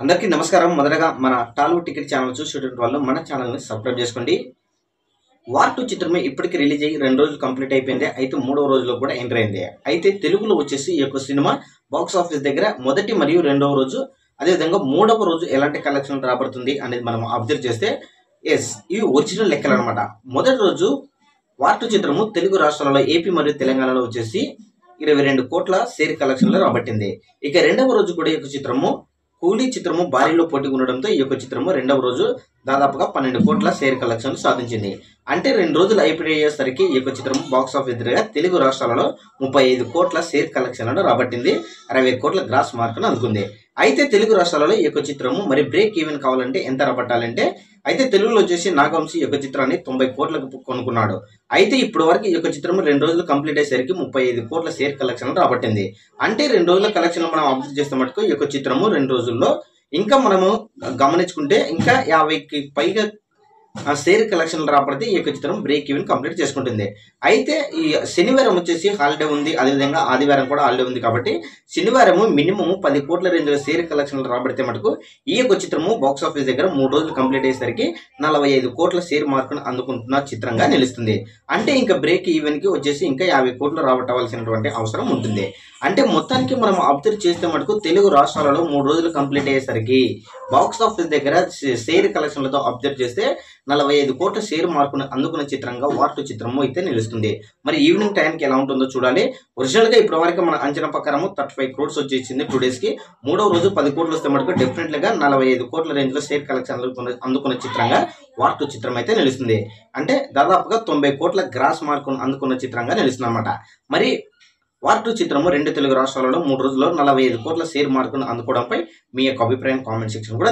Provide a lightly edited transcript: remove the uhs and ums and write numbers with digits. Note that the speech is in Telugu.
అందరికీ నమస్కారం. మొదటగా మన టాలీవుడ్ టికెట్ ఛానల్ చూసేటువంటి వాళ్ళు మన ఛానల్ని సబ్స్క్రైబ్ చేసుకోండి. వార్ 2 చిత్రమే ఇప్పటికి రిలీజ్ అయ్యి 2 రోజులు కంప్లీట్ అయిపోయింది. అయితే 3వ రోజులో కూడా ఎంటర్ అయింది. అయితే తెలుగులో వచ్చేసి ఈ యొక్క సినిమా బాక్స్ ఆఫీస్ దగ్గర మొదటి మరియు రెండవ రోజు, అదేవిధంగా 3వ రోజు ఎలాంటి కలెక్షన్ రాబడుతుంది అనేది మనం అబ్జర్వ్ చేస్తే ఇవి ఒరిజినల్ లెక్కలు అనమాట. మొదటి రోజు వార్ 2 చిత్రము తెలుగు రాష్ట్రాలలో ఏపీ మరియు తెలంగాణలో వచ్చేసి 22 కోట్ల షేర్ కలెక్షన్లు రాబట్టింది. ఇక రెండవ రోజు కూడా ఈ యొక్క చిత్రము కూలీ చిత్రము భారీలో పోటీ ఉండడంతో ఈ యొక్క చిత్రము రెండవ రోజు దాదాపుగా 12 కోట్ల షేర్ కలెక్షన్ సాధించింది. అంటే 2 రోజులు అయిపోయేసరికి ఈ యొక్క చిత్రము బాక్స్ ఆఫీస్ దగ్గర తెలుగు రాష్ట్రాలలో 35 కోట్ల షేర్ కలెక్షన్లను రాబట్టింది. 60 కోట్ల గ్రాస్ మార్కును అందుకుంది. అయితే తెలుగు రాష్ట్రాలలో ఈ యొక్క చిత్రము మరి బ్రేక్ ఈవెన్ కావాలంటే ఎంత రాబట్టాలంటే అయితే తెలుగులో వచ్చేసి నాగవంశీ ఈ యొక్క చిత్రాన్ని 90 కోట్లకు కొనుక్కున్నాడు. అయితే ఇప్పటి వరకు ఈ యొక్క చిత్రం 2 రోజులు కంప్లీట్ అయ్యేసరికి 35 కోట్ల షేర్ కలెక్షన్ రాబట్టింది. అంటే 2 రోజుల కలెక్షన్ మనం అబ్జర్వ్ చేస్తే మటుకు ఈ యొక్క చిత్రము 2 రోజుల్లో ఇంకా మనము గమనించుకుంటే ఇంకా 50కి పైగా షేర్ కలెక్షన్లు రాబడితే ఈ యొక్క చిత్రం బ్రేక్ ఈవెన్ కంప్లీట్ చేసుకుంటుంది. అయితే ఈ శనివారం వచ్చేసి హాలిడే ఉంది, అదేవిధంగా ఆదివారం కూడా హాలిడే ఉంది కాబట్టి శనివారం మినిమం 10 కోట్ల రేంజ్లో షేర్ కలెక్షన్లు రాబడితే మటుకు ఈ యొక్క చిత్రము బాక్స్ ఆఫీస్ దగ్గర 3 రోజులు కంప్లీట్ అయ్యేసరికి 45 కోట్ల షేర్ మార్కును అందుకుంటున్న చిత్రంగా నిలుస్తుంది. అంటే ఇంకా బ్రేక్ ఈవెన్కి వచ్చేసి ఇంకా 50 కోట్లు రాబట్టవలసినటువంటి అవసరం ఉంటుంది. అంటే మొత్తానికి మనం అబ్జర్వ్ చేస్తే మటుకు తెలుగు రాష్ట్రాలలో 3 రోజులు కంప్లీట్ అయ్యేసరికి బాక్స్ ఆఫీస్ దగ్గర షేర్ కలెక్షన్లతో అబ్జర్వ్ చేస్తే 45 కోట్ల షేర్ మార్కును అందుకున్న చిత్రంగా వార్ 2 చిత్రము అయితే నిలుస్తుంది. మరి ఈవినింగ్ టైంకి ఎలా ఉంటుందో చూడాలి. ఒరిజినల్గా ఇప్పటి వరకు మన అంచనా ప్రకారము 35 క్రోడ్స్ వచ్చేసింది 2 డేస్కి. 3వ రోజు 10 కోట్లు వస్తే మటుకు డెఫినెట్గా 45 కోట్ల రేంజ్లో షేర్ కలెక్షన్లు అందుకున్న చిత్రంగా వార్ 2 చిత్రం అయితే నిలుస్తుంది. అంటే దాదాపుగా 90 కోట్ల గ్రాస్ మార్కును అందుకున్న చిత్రంగా నిలుస్తుంది అనమాట. మరి వార్ 2 చిత్రము 2 తెలుగు రాష్ట్రాలలో 3 రోజుల్లో 45 కోట్ల షేర్ మార్కును అందుకోవడంపై మీ యొక్క అభిప్రాయం కామెంట్ సెక్షన్ కూడా